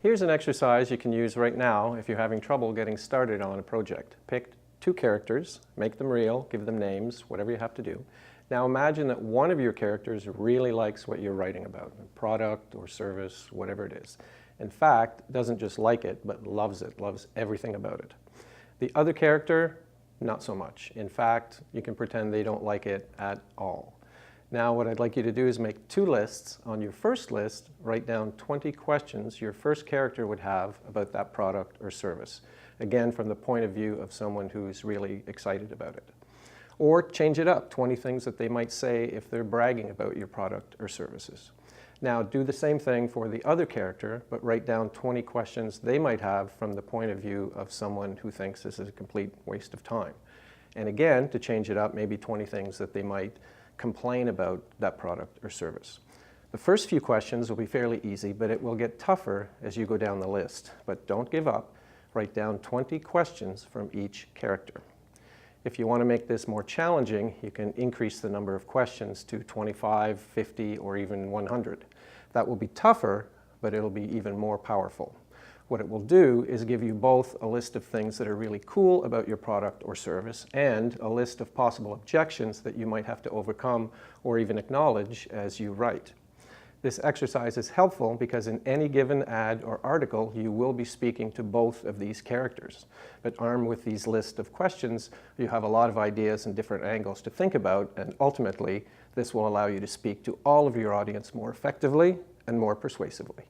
Here's an exercise you can use right now if you're having trouble getting started on a project. Pick two characters, make them real, give them names, whatever you have to do. Now imagine that one of your characters really likes what you're writing about, a product or service, whatever it is. In fact, doesn't just like it, but loves it, loves everything about it. The other character, not so much. In fact, you can pretend they don't like it at all. Now what I'd like you to do is make two lists. On your first list, write down 20 questions your first character would have about that product or service. Again, from the point of view of someone who's really excited about it. Or change it up, 20 things that they might say if they're bragging about your product or services. Now do the same thing for the other character, but write down 20 questions they might have from the point of view of someone who thinks this is a complete waste of time. And again, to change it up, maybe 20 things that they might complain about that product or service. The first few questions will be fairly easy, but it will get tougher as you go down the list. But don't give up. Write down 20 questions from each character. If you want to make this more challenging, you can increase the number of questions to 25, 50, or even 100. That will be tougher, but it'll be even more powerful. What it will do is give you both a list of things that are really cool about your product or service and a list of possible objections that you might have to overcome or even acknowledge as you write. This exercise is helpful because in any given ad or article, you will be speaking to both of these characters. But armed with these list of questions, you have a lot of ideas and different angles to think about, and ultimately, this will allow you to speak to all of your audience more effectively and more persuasively.